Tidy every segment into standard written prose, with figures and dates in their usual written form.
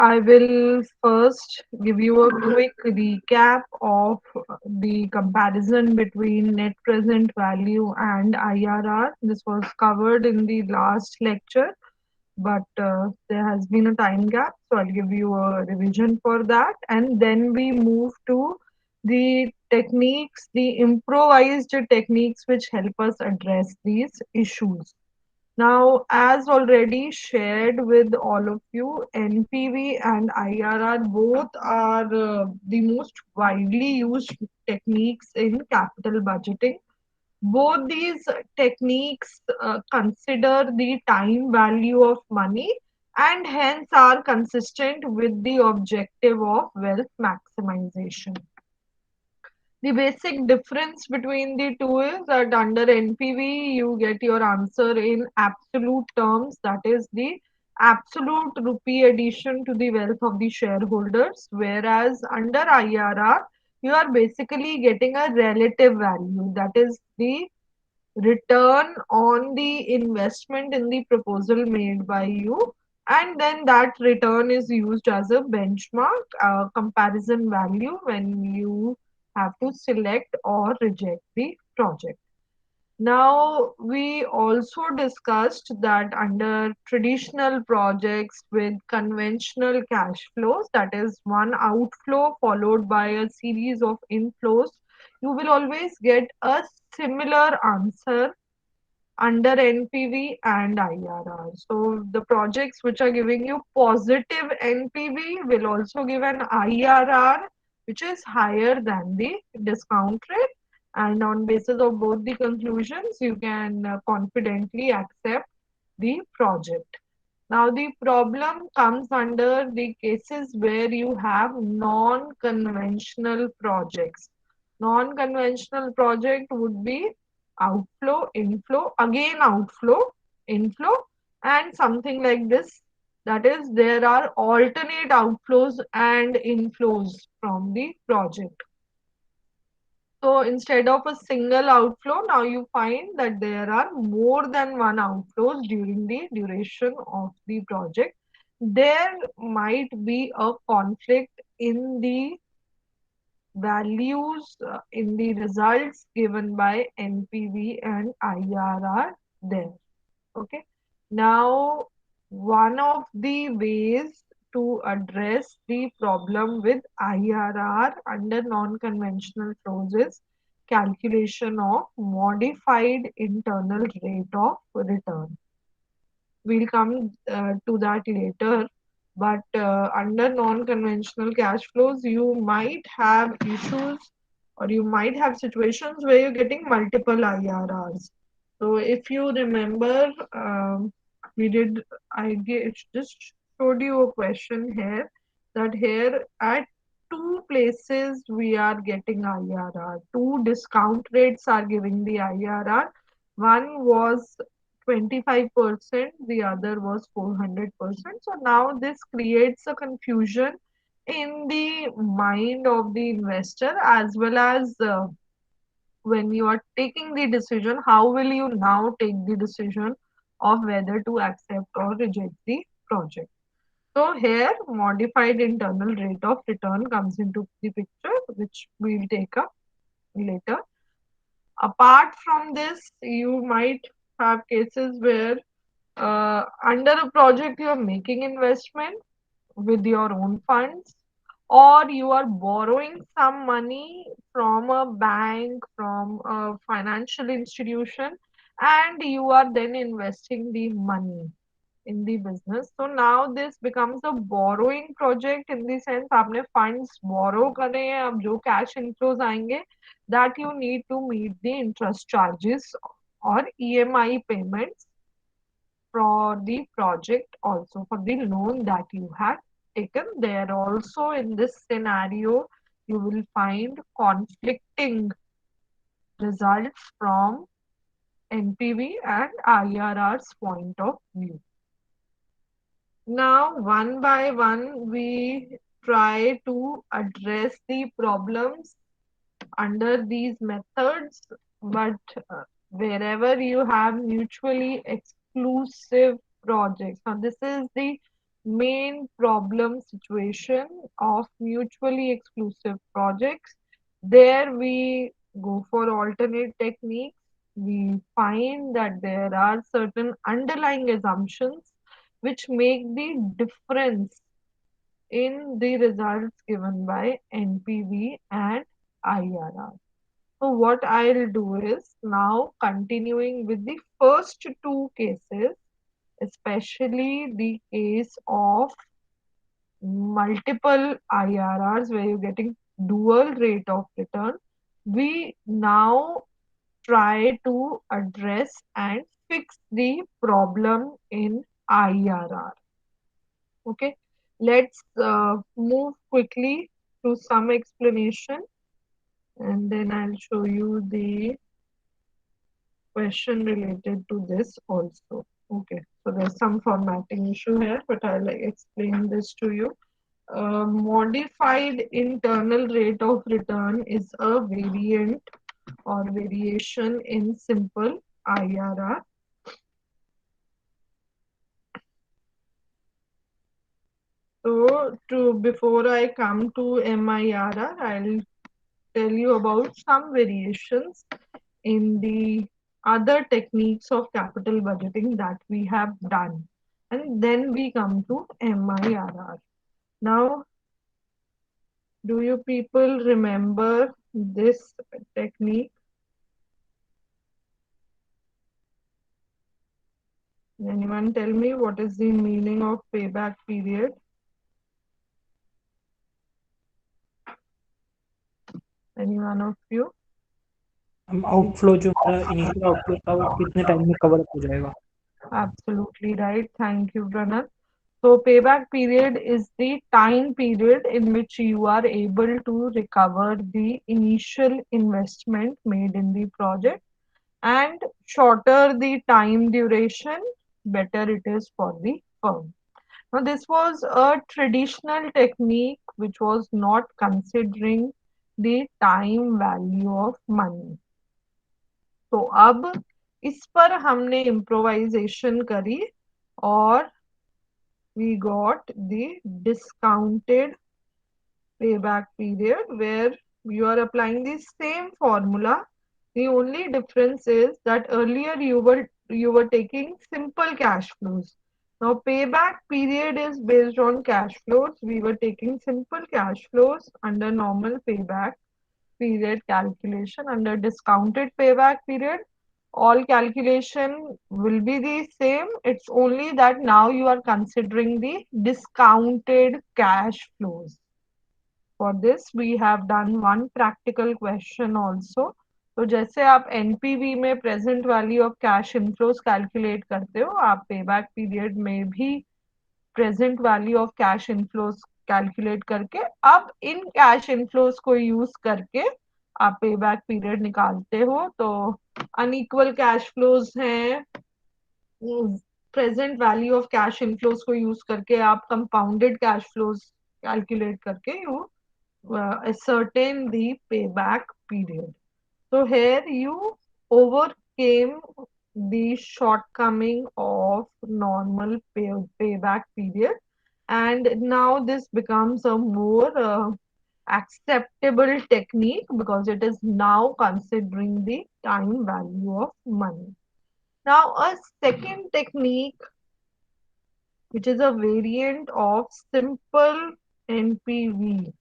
I will first give you a quick recap of the comparison between net present value and IRR. This was covered in the last lecture, but there has been a time gap, so I'll give you a revision for that. And then we move to the techniques, the improvised techniques which help us address these issues. Now, as already shared with all of you, NPV and IRR both are the most widely used techniques in capital budgeting. Both these techniques consider the time value of money and hence are consistent with the objective of wealth maximization. The basic difference between the two is that under NPV, you get your answer in absolute terms, that is the absolute rupee addition to the wealth of the shareholders, whereas under IRR, you are basically getting a relative value, that is the return on the investment in the proposal made by you, and then that return is used as a benchmark comparison value when you have to select or reject the project. Now, we also discussed that under traditional projects with conventional cash flows, that is one outflow followed by a series of inflows, you will always get a similar answer under NPV and IRR. So the projects which are giving you positive NPV will also give an IRR which is higher than the discount rate. And on basis of both the conclusions, you can confidently accept the project. Now the problem comes under the cases where you have non-conventional projects. Non-conventional project would be outflow, inflow, again outflow, inflow, and something like this. That is, there are alternate outflows and inflows from the project. So instead of a single outflow, now you find that there are more than one outflows during the duration of the project. There might be a conflict in the values in the results given by NPV and IRR there. Okay. Now, one of the ways to address the problem with IRR under non-conventional flows is calculation of modified internal rate of return. We'll come to that later. But under non-conventional cash flows, you might have issues or you might have situations where you're getting multiple IRRs. So if you remember, we did, just showed you a question here that here at two places we are getting IRR. Two discount rates are giving the IRR. One was 25%, the other was 400%. So now this creates a confusion in the mind of the investor as well as when you are taking the decision, how will you now take the decision of whether to accept or reject the project? So here, modified internal rate of return comes into the picture, which we'll take up later. Apart from this, you might have cases where under a project you are making investment with your own funds, or you are borrowing some money from a bank, from a financial institution, and you are then investing the money in the business. So now this becomes a borrowing project in the sense आपने funds borrow करे हैं, अब जो cash inflows आएंगे, that you need to meet the interest charges or EMI payments for the project, also for the loan that you had taken. There also in this scenario you will find conflicting results from NPV and IRR's point of view. Now, one by one, we try to address the problems under these methods, but wherever you have mutually exclusive projects. Now, this is the main problem situation of mutually exclusive projects. There we go for alternate techniques. We find that there are certain underlying assumptions which make the difference in the results given by NPV and IRR. So what I'll do is now continuing with the first two cases, especially the case of multiple IRRs where you're getting dual rate of return, we now try to address and fix the problem in IRR. Okay, let's move quickly to some explanation and then I'll show you the question related to this also. Okay, so there's some formatting issue here, but I'll explain this to you. Modified internal rate of return is a variant or variation in simple IRR. So to before I come to MIRR, I'll tell you about some variations in the other techniques of capital budgeting that we have done. And then we come to MIRR. Now, do you people remember this technique? Anyone tell me what is the meaning of payback period? Any one of you? Outflow जो मेरा initial outflow था वो कितने time में cover up हो जाएगा? Absolutely right. Thank you, Pranav. So, payback period is the time period in which you are able to recover the initial investment made in the project, and shorter the time duration, better it is for the firm. Now, this was a traditional technique which was not considering the time value of money. तो अब इस पर हमने improvisation करी और we got the discounted payback period where you are applying the same formula. The only difference is that earlier you were taking simple cash flows. Now payback period is based on cash flows. We were taking simple cash flows under normal payback period calculation. Under discounted payback period, all calculation will be the same. It's only that now you are considering the discounted cash flows. For this we have done one practical question also. तो जैसे आप NPV में present value of cash inflows calculate करते हो, आप payback period में भी present value of cash inflows calculate करके अब इन कैश इनफ्लोज को यूज करके आप पेबैक पीरियड निकालते हो। तो अनइक्वल कैश फ्लोज हैं, present value of cash inflows को यूज करके आप कंपाउंडेड कैश फ्लोज कैलकुलेट करके you ascertain the payback period. So here you overcame the shortcoming of normal payback period, and now this becomes a more acceptable technique because it is now considering the time value of money. Now a second technique, which is a variant of simple NPV,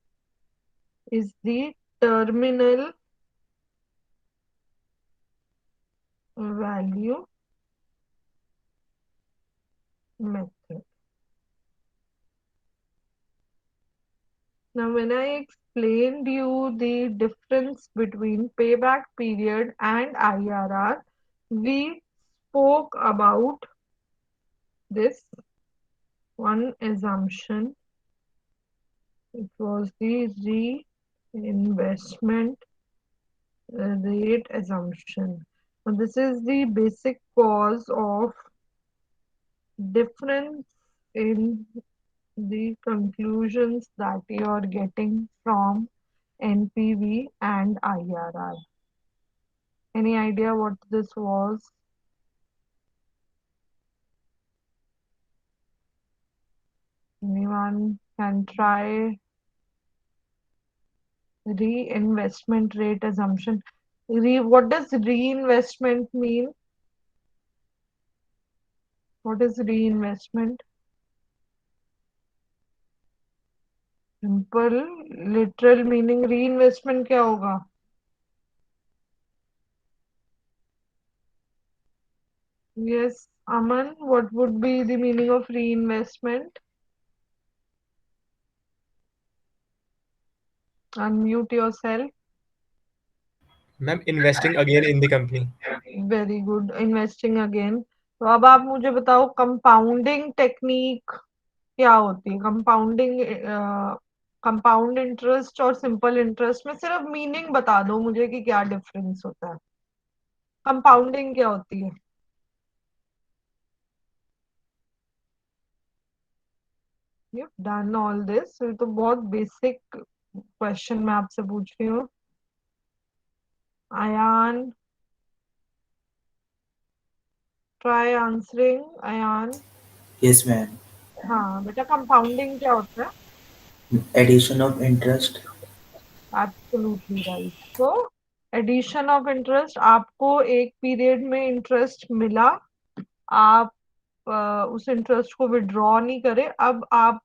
is the terminal value method. Now, when I explained you the difference between payback period and IRR, we spoke about this one assumption. It was the reinvestment rate assumption. Now, this is the basic cause of difference in the conclusions that you are getting from NPV and IRR. Any idea what this was? Anyone can try reinvestment rate assumption. What does reinvestment mean? What is reinvestment? Simple, literal meaning reinvestment क्या होगा? Yes, Aman, what would be the meaning of reinvestment? Unmute yourself. Ma'am investing again in the company. Very good, investing again. तो अब आप मुझे बताओ compounding technique क्या होती है? कंपाउंडिंग, कंपाउंड इंटरेस्ट और सिंपल इंटरेस्ट में सिर्फ मीनिंग बता दो मुझे कि क्या डिफरेंस होता है। कंपाउंडिंग क्या होती है? You done all this? ये तो बहुत बेसिक क्वेश्चन मैं आपसे पूछ रही हूँ। Ayaan, try answering. Ayaan. Yes, ma'am. हाँ बेटा, कंपाउंडिंग क्या होता है? Addition of interest. Absolutely right. तो एडिशन ऑफ इंटरेस्ट, आपको एक पीरियड में इंटरेस्ट मिला, आप उस इंटरेस्ट को विड्रॉ नहीं करे, अब आप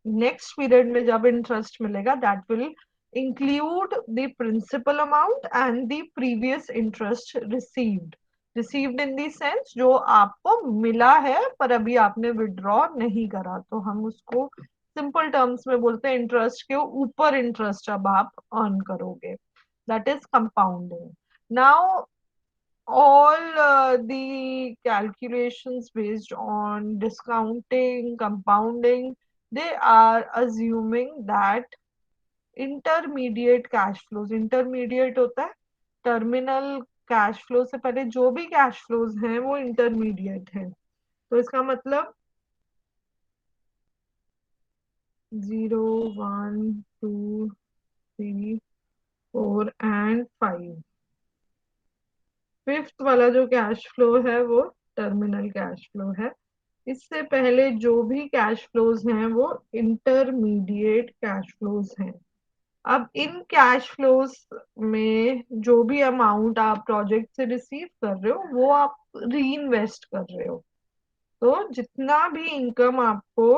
नेक्स्ट पीरियड में जब इंटरेस्ट मिलेगा that will include the principal amount and the previous interest received. Received in the sense जो आपको मिला है पर अभी आपने विड्रॉ नहीं करा, तो हम उसको सिंपल टर्म्स में बोलते हैं इंटरेस्ट के ऊपर इंटरेस्ट अब आप अर्न करोगे, that is compounding. Now all the calculations based on discounting, compounding, they are assuming that intermediate cash flows, intermediate होता है टर्मिनल कैश फ्लो से पहले जो भी कैश फ्लोज हैं वो इंटरमीडिएट है। तो इसका मतलब 0, 1, 2, 3, 4 एंड 5, फिफ्थ वाला जो कैश फ्लो है वो टर्मिनल कैश फ्लो है। इससे पहले जो भी कैश फ्लोज हैं वो इंटरमीडिएट कैश फ्लोज हैं। अब इन कैश फ्लोज में जो भी अमाउंट आप प्रोजेक्ट से रिसीव कर रहे हो वो आप री इन्वेस्ट कर रहे हो। तो जितना भी इनकम आपको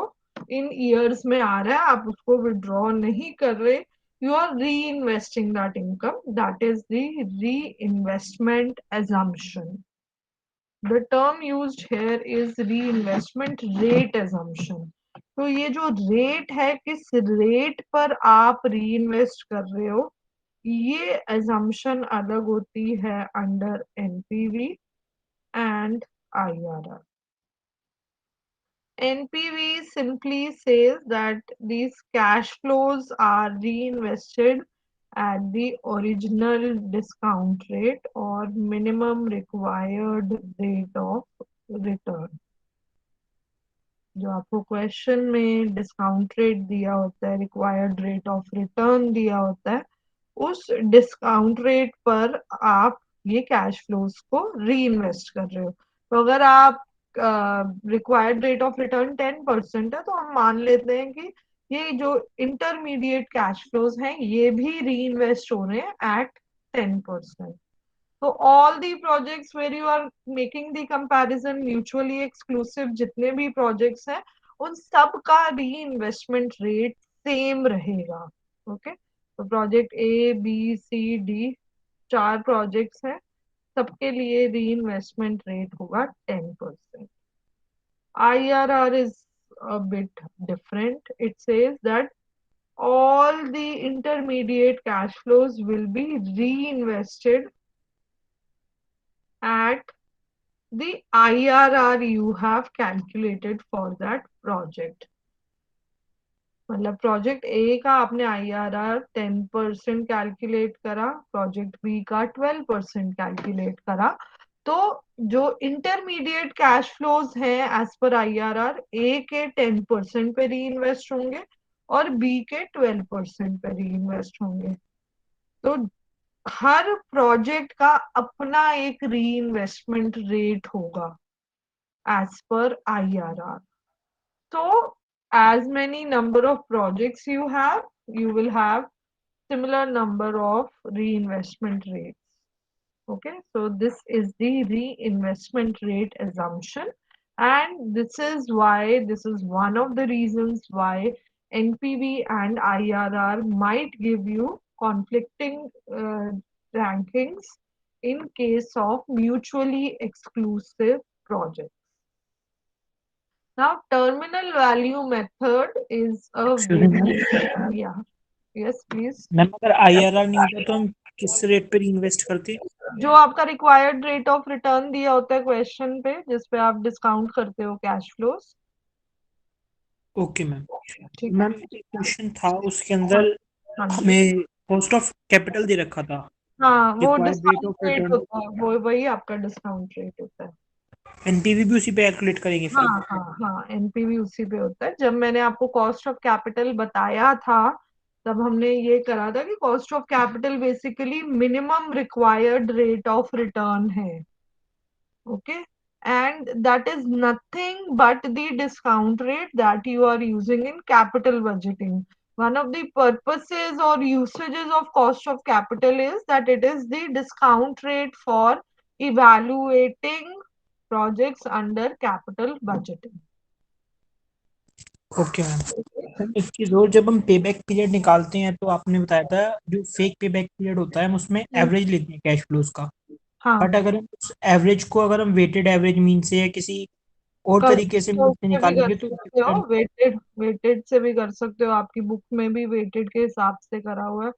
इन ईयर्स में आ रहा है आप उसको विड्रॉ नहीं कर रहे, यू आर री investing that income, that is the री investment assumption. The term used here is reinvestment rate assumption. तो ये जो रेट है, किस रेट पर आप री इन्वेस्ट कर रहे हो, ये assumption अलग होती है under NPV and IRR. NPV simply says that these cash flows are reinvested at the original discount rate or minimum required rate of return। जो आपको क्वेश्चन में डिस्काउंट रेट दिया होता है, रिक्वायर्ड रेट ऑफ रिटर्न दिया होता है, उस डिस्काउंट रेट पर आप ये कैश फ्लोज को री इन्वेस्ट कर रहे हो। तो अगर आप रिक्वायर्ड रेट ऑफ रिटर्न 10% है तो हम मान लेते हैं कि ये जो इंटरमीडिएट कैश फ्लोज हैं ये भी री इन्वेस्ट हो रहे हैं एट 10%। तो all the projects where you are making the comparison mutually exclusive, जितने भी प्रोजेक्ट्स हैं उन सब का री इन्वेस्टमेंट रेट सेम रहेगा। ओके, तो project A B C D, चार प्रोजेक्ट्स हैं, सबके लिए री इन्वेस्टमेंट रेट होगा 10%। IRR is a bit different. It says that all the intermediate cash flows will be reinvested at the IRR you have calculated for that project। मतलब project A का आपने IRR 10% calculate करा, project B का 12% calculate करा, तो जो intermediate cash flows हैं as per IRR, ए के 10% पे री इन्वेस्ट होंगे और बी के 12% पे री इन्वेस्ट होंगे। तो हर प्रोजेक्ट का अपना एक री इन्वेस्टमेंट रेट होगा एज पर IRR। तो as many number of projects you have, you will have similar number of reinvestment rates. Okay, so this is the reinvestment rate assumption, and this is one of the reasons why NPV and IRR might give you conflicting rankings in case of mutually exclusive projects. Now, terminal value method is a Excuse me, very, ma'am. yeah, yes, please. Ma'am अगर IRR नहीं होता तो हम किस rate पर invest करते? जो आपका रिक्वायर्ड रेट ऑफ रिटर्न दिया होता है क्वेश्चन पे, जिस पे आप डिस्काउंट करते हो कैश फ्लोस. Okay ma'am. ठीक है. मैम एक क्वेश्चन था, उसके अंदर हाँ जी. हमें कॉस्ट ऑफ कैपिटल दे रखा था, हाँ, वो required rate discount of rate return. होता है, वो वही आपका डिस्काउंट रेट होता है. एनपीवी भी उसी पे कैलकुलेट करेंगे फिर? हाँ हाँ हाँ, एनपीवी उसी पे होता है. जब मैंने आपको कॉस्ट ऑफ कैपिटल बताया था, तब हमने ये करा था कि cost of capital basically minimum required rate of return है. Okay, and that is nothing but the discount rate that you are using in capital budgeting. One of the purposes or usages of cost of capital is that it is the discount rate for evaluating projects under capital budgeting. Okay ma'am. Ma'am एक चीज और, जब हम पे back period निकालते हैं तो आपने बताया था जो फेक पे बैक पीरियड होता है हम उसमें एवरेज लेते हैं कैश फ्लोज का. हाँ, बट अगर हम उस एवरेज को अगर हम वेटेड एवरेज मीन से या किसी और कर तरीके से तो मीन से उससे भी कर निकालेंगे तो सकते हो, different- वेटेड से भी कर सकते हो. आपकी बुक में भी वेटेड के हिसाब से करा हुआ है.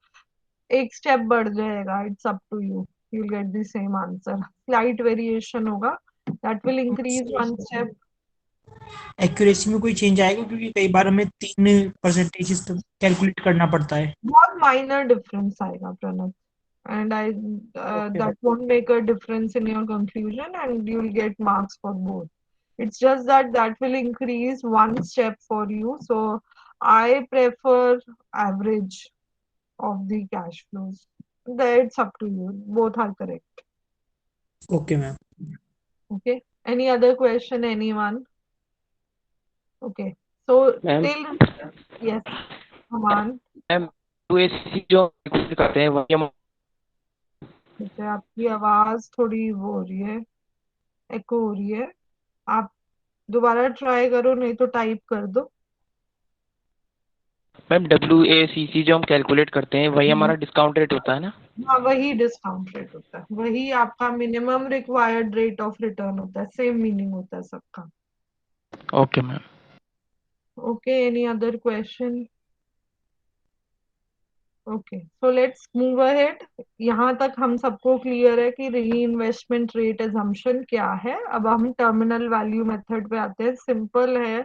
एक स्टेप बढ़ जाएगा, it's up to you, you will get the same answer. Slight variation होगा, that will increase one step. Accuracy में कोई चेंज आएगा? क्योंकि कई बार हमें 3% कैलकुलेट करना पड़ता है. बहुत माइनर डिफरेंस आएगा Pranav, and I okay. that won't make a difference in your conclusion, and you will get marks for both. It's just that that will increase one step for you. So I prefer average of the cash flows. That's up to you. Both are correct. Okay ma'am. Okay. Any other question, anyone? Okay. So ma'am till yes, Aman. Ma'am USC जो करते हैं वही हम ठीक है, आपकी आवाज थोड़ी वो हो रही है, एको हो रही है. आप दोबारा ट्राई करो, नहीं तो टाइप कर दो. मैम WACC जो हम कैलकुलेट करते हैं वही हमारा डिस्काउंट रेट होता है ना? हाँ, वही डिस्काउंट रेट होता है, वही आपका minimum required rate of return होता है. सेम मीनिंग होता है सबका. Okay ma'am. Okay, any other question? Okay, so let's move ahead. यहाँ तक हम सबको क्लियर है कि री इन्वेस्टमेंट रेट अजम्पशन क्या है. अब हम टर्मिनल वैल्यू मेथड पे आते हैं. सिंपल है,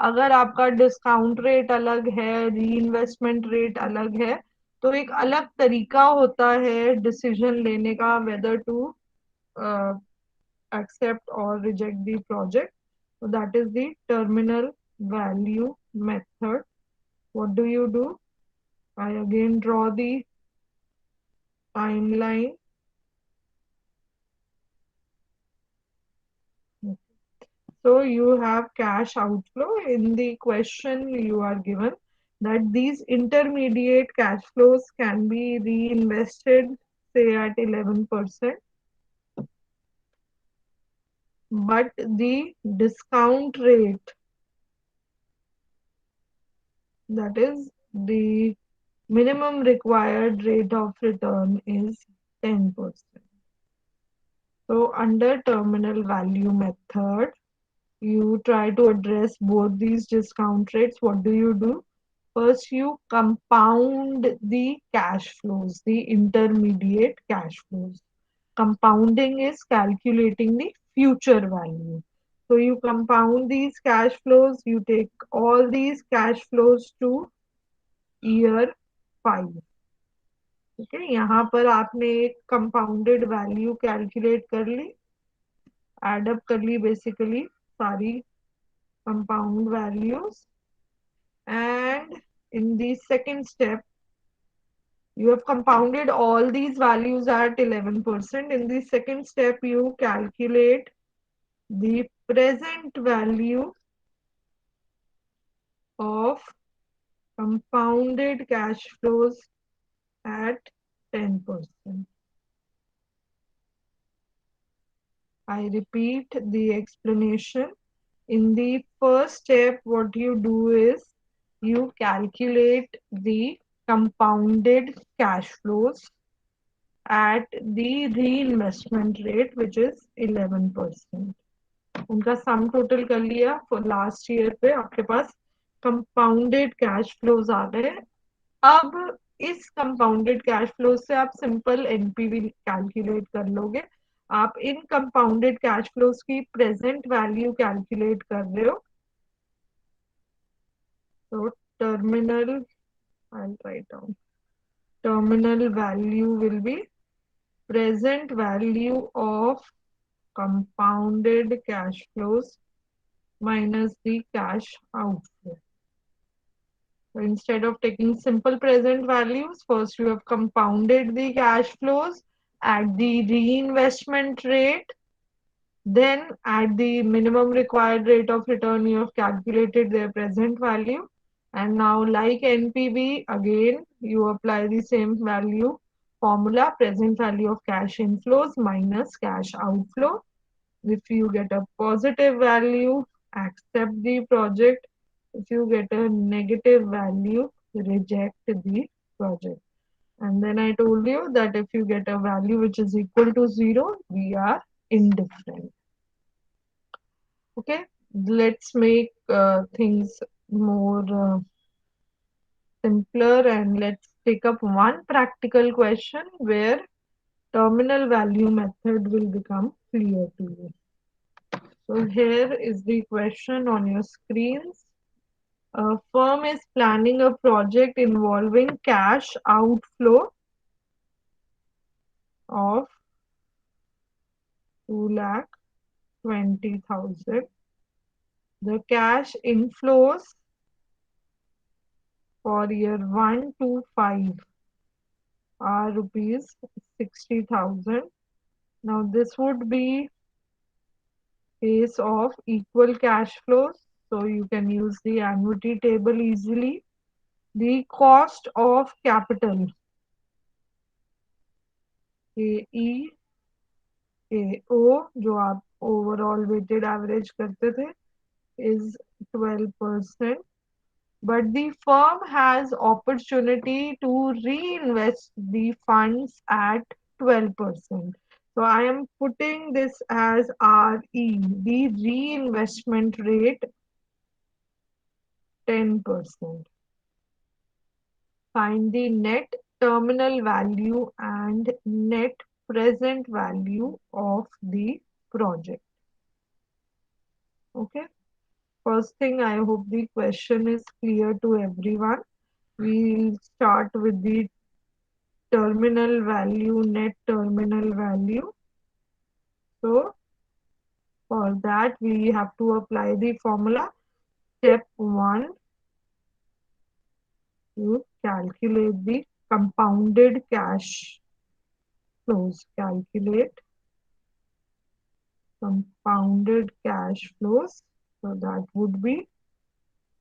अगर आपका डिस्काउंट रेट अलग है, री इन्वेस्टमेंट रेट अलग है, तो एक अलग तरीका होता है डिसीजन लेने का, whether to accept or reject the project. So that is the terminal value method. What do you do? I again draw the timeline. So you have cash outflow. In the question you are given that these intermediate cash flows can be reinvested, say at 11%, but the discount rate, that is the minimum required rate of return, is 10%. So under terminal value method, you try to address both these discount rates. What do you do? First, you compound the cash flows, the intermediate cash flows. Compounding is calculating the future value. So you compound these cash flows, you take all these cash flows to year 5. ठीक है, यहाँ पर आपने एक compounded value calculate कर ली, add up कर ली basically सारी compound values, and in the second step you have compounded all these values at 11%. In the second step you calculate the present value of compounded cash flows at 10%. I repeat the explanation. In the first step, what you do is you calculate the compounded cash flows at the reinvestment rate, which is 11%. उनका sum total कर लिया for last year पे आपके पास compounded cash flows आ गए। अब इस compounded cash flow से आप सिंपल एनपीवी कैलकुलेट कर लोगे। आप इन कंपाउंडेड कैश फ्लोज की प्रेजेंट वैल्यू कैलकुलेट कर रहे हो, तो terminal I'll write down terminal value will be present value of compounded cash flows minus the cash outflow. So instead of taking simple present values, first you have compounded the cash flows at the reinvestment rate. Then at the minimum required rate of return, you have calculated their present value. And now like NPV, again, you apply the same value formula, present value of cash inflows minus cash outflow. If you get a positive value, accept the project. If you get a negative value, reject the project. And then I told you that if you get a value which is equal to 0, we are indifferent. Okay, let's make things more simpler, and let's take up one practical question where terminal value method will become clear to you. So here is the question on your screens. A firm is planning a project involving cash outflow of 2,20,000. The cash inflows for year 1 to 5 are rupees 60,000. Now this would be case of equal cash flows, so you can use the annuity table easily. The cost of capital KE KO जो आप overall weighted average करते थे is 12%, but the firm has opportunity to reinvest the funds at 12%. So I am putting this as RE, the reinvestment rate 10%. Find the net terminal value and net present value of the project. Okay. First thing, I hope the question is clear to everyone. We'll start with the terminal value, net terminal value. So for that, we have to apply the formula. Step 1, you calculate the compounded cash flows. Calculate compounded cash flows. So that would be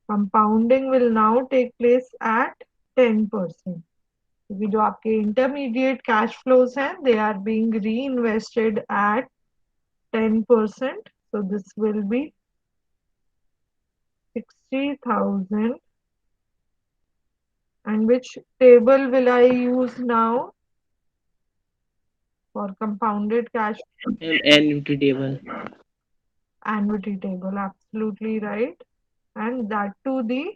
compounding will now take place at 10%. क्योंकि जो आपके intermediate cash flows हैं, they are being reinvested at 10%. So this will be 60,000. And which table will I use now for compounded cash? Annuity table. Annuity table, absolutely right. And that to the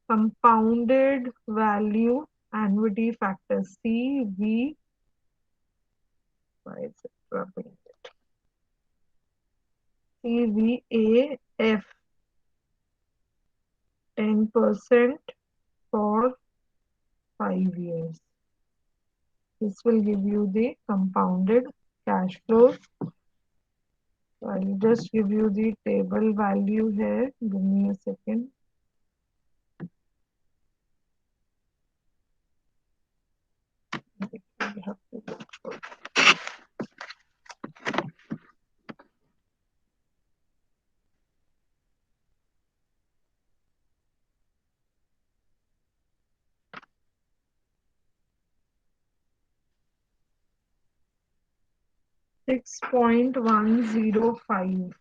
compounded value annuity factor CV. Why is it rubbing it? CVAF 10% for 5 years. This will give you the compounded cash flows. So I'll just give you the table value here. Give me a second. We have to look for 6.105.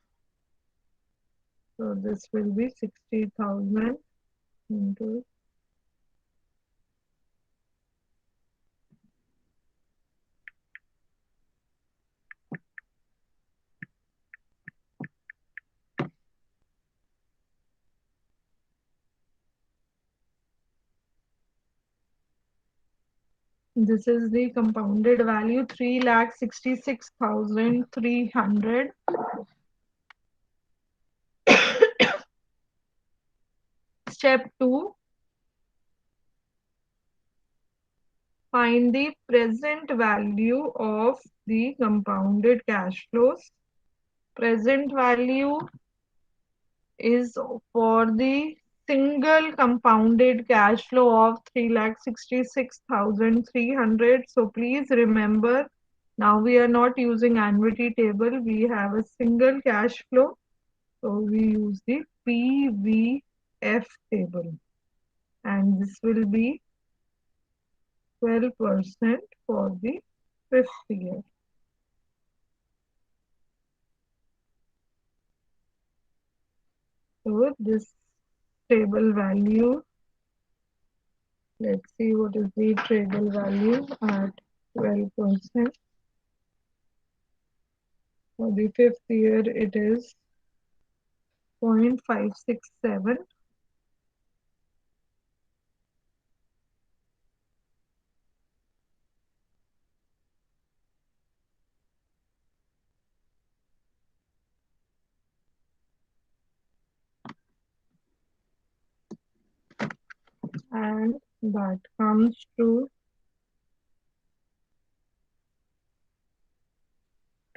So this will be 60,000 into this is the compounded value 3,66,300. Step 2, find the present value of the compounded cash flows. Present value is for the single compounded cash flow of 3,66,300. So please remember, now we are not using annuity table, we have a single cash flow. So we use the PVF table, and this will be 12% for the 5th year. So this table value, let's see what is the table value at 12%. For the 5th year, it is 0.567. And that comes to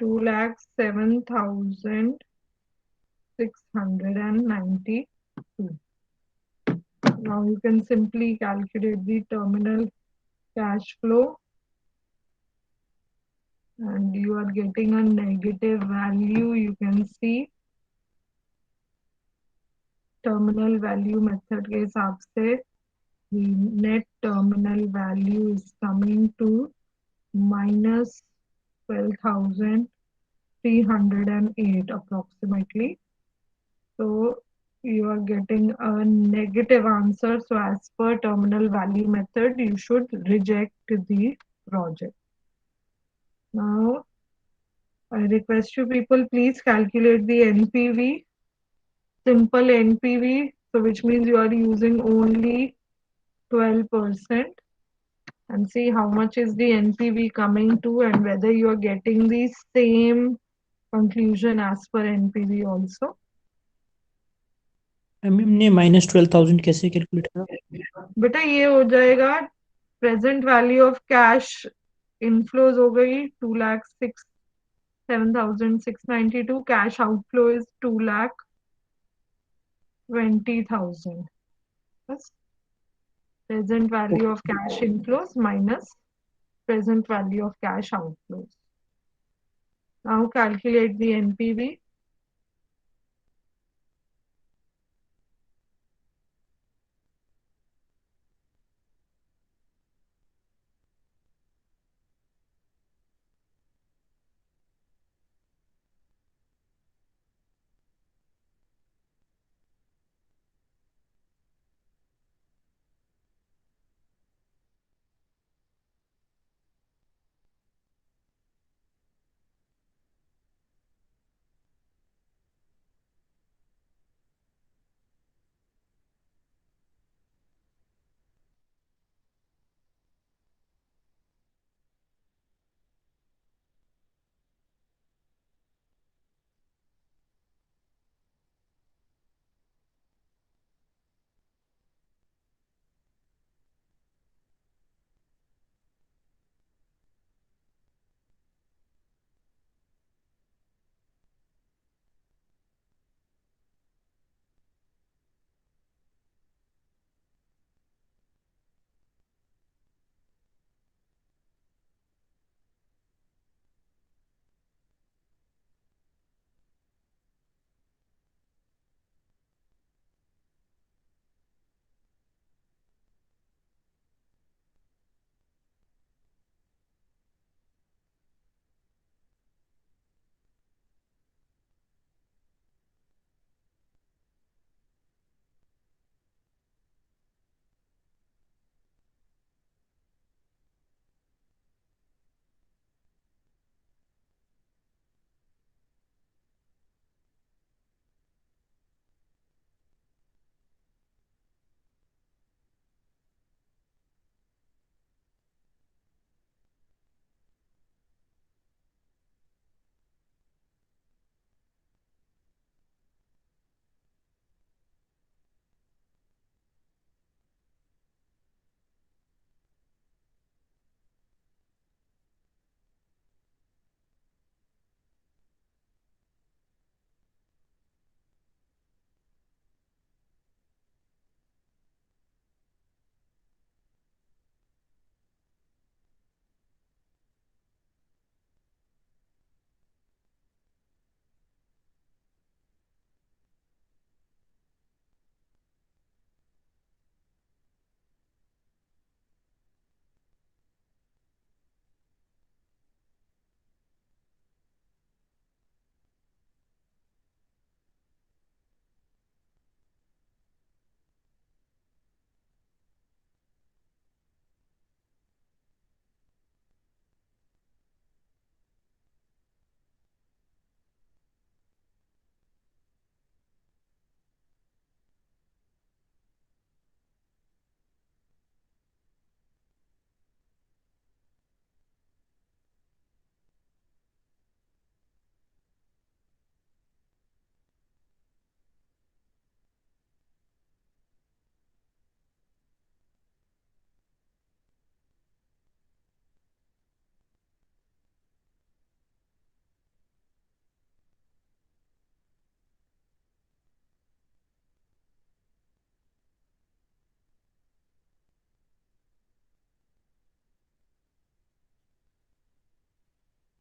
2,07,692. Now you can simply calculate the terminal cash flow, and you are getting a negative value. You can see terminal value method के हिसाब से the net terminal value is coming to minus 12,308 approximately. So you are getting a negative answer. So as per terminal value method, you should reject the project. Now I request you people, please calculate the NPV, simple NPV. So which means you are using only 12%, and see how much is the NPV coming to, and whether you are getting the same conclusion as per NPV also. हमने -12,000 कैसे calculate करा? बेटा ये हो जाएगा present value of cash inflows हो गई 2,07,692. Cash outflow is 2,20,000. बस present value of cash inflows minus present value of cash outflows. Now calculate the NPV.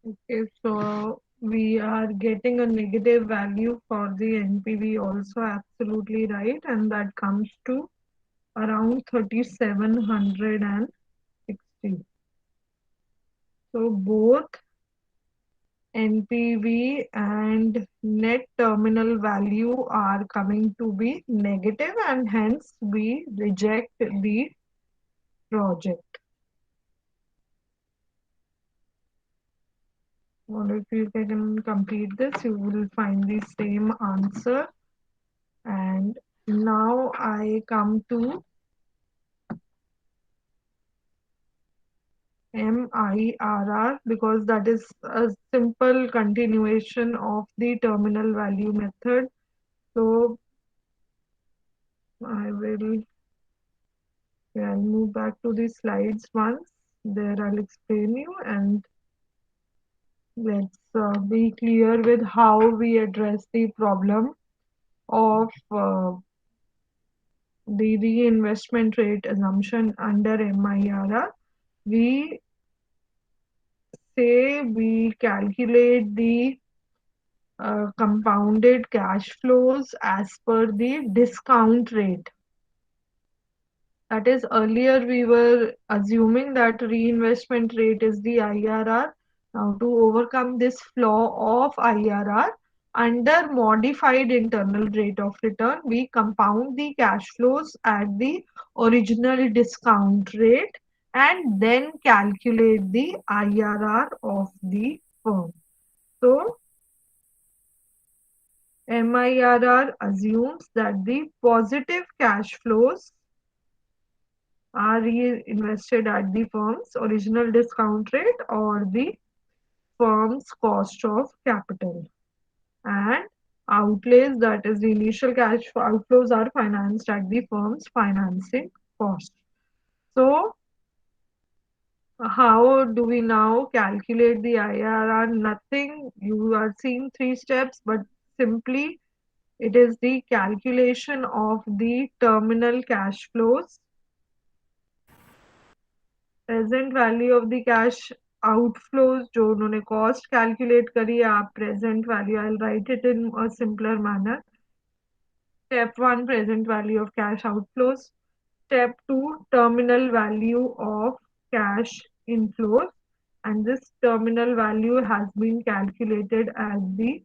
Okay, so we are getting a negative value for the NPV also, absolutely right, and that comes to around 3760. So both NPV and net terminal value are coming to be negative, and hence we reject the project. Or if you can complete this, you will find the same answer. And now I come to MIRR, because that is a simple continuation of the terminal value method. So I'll move back to the slides once. There I'll explain you, and let's be clear with how we address the problem of the reinvestment rate assumption under MIRR. We say we calculate the compounded cash flows as per the discount rate. That is, earlier we were assuming that reinvestment rate is the IRR. Now, to overcome this flaw of IRR, under modified internal rate of return, we compound the cash flows at the original discount rate and then calculate the IRR of the firm. So, MIRR assumes that the positive cash flows are reinvested at the firm's original discount rate or the firm's cost of capital, and outlays, that is the initial cash outflows, are financed at the firm's financing cost. So how do we now calculate the IRR? Nothing, you are seeing 3 steps, but simply it is the calculation of the terminal cash flows, present value of the cash outflows जो उन्होंने cost calculate करी है, आप present value, I will write it in a simpler manner. Step 1, present value of cash outflows. Step 2, terminal value of cash inflows, and this terminal value has been calculated as the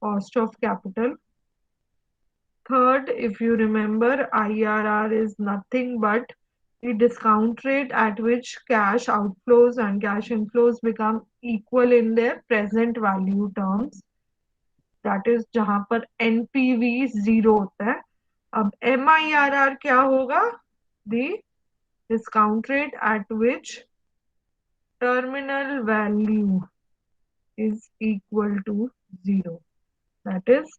cost of capital. Third, if you remember, IRR is nothing but the discount rate at which cash outflows and cash inflows become equal in their present value terms. That is जहां पर NPV 0 होता है. अब MIRR क्या होगा? The discount rate at which terminal value is equal to 0. That is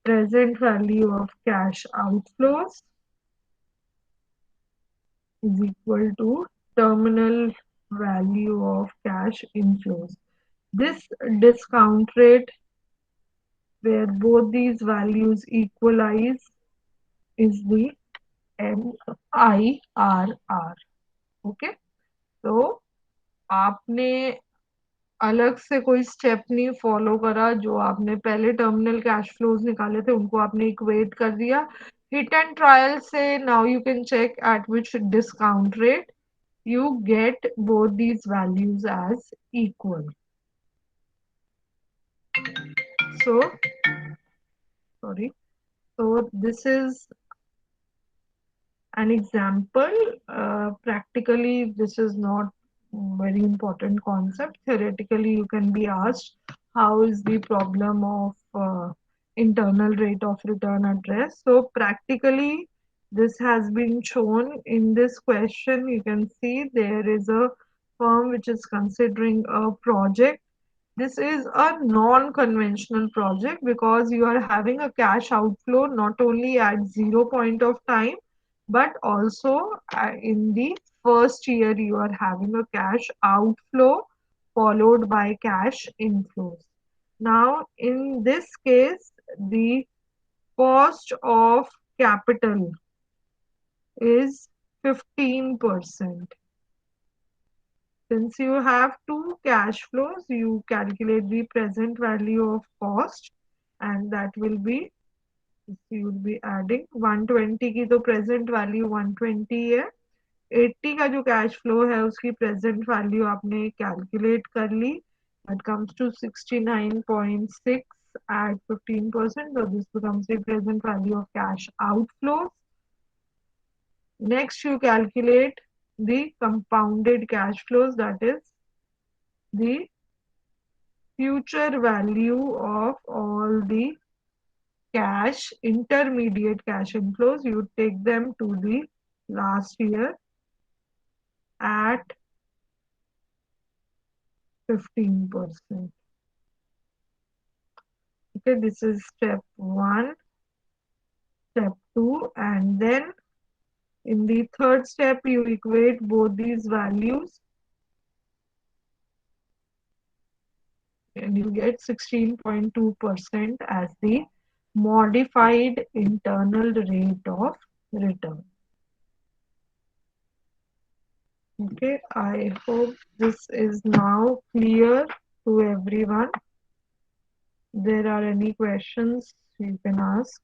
present value of cash outflows is equal to terminal value of cash inflows. This discount rate where both these values equalize is the MIRR. Okay, so आपने अलग से कोई step नहीं follow करा. जो आपने पहले terminal cash flows निकाले थे उनको आपने इक्वेट कर दिया. हिट एंड ट्रायल से now you can check at which discount rate you get both these values as equal. So, sorry. So this is an example. Practically, this is not very important concept. Theoretically, you can be asked how is the problem of internal rate of return addressed. So practically, this has been shown in this question. You can see there is a firm which is considering a project. This is a non-conventional project because you are having a cash outflow not only at 0 point of time, but also in the first year you are having a cash outflow followed by cash inflows. Now, in this case, the cost of capital is 15%. Since you have two cash flows, you calculate the present value of cost, and that will be, you will be adding 120 की तो present value 120 है, 80 का जो cash flow है उसकी present value आपने calculate कर ली, that comes to 69.6 at 15%, so this becomes the present value of cash outflows. Next you calculate the compounded cash flows, that is the future value of all the cash, intermediate cash inflows. You take them to the last year at 15%. Okay, this is step 1, step 2, and then in the third step you equate both these values and you get 16.2% as the modified internal rate of return. Okay, I hope this is now clear to everyone. There are any questions you can ask.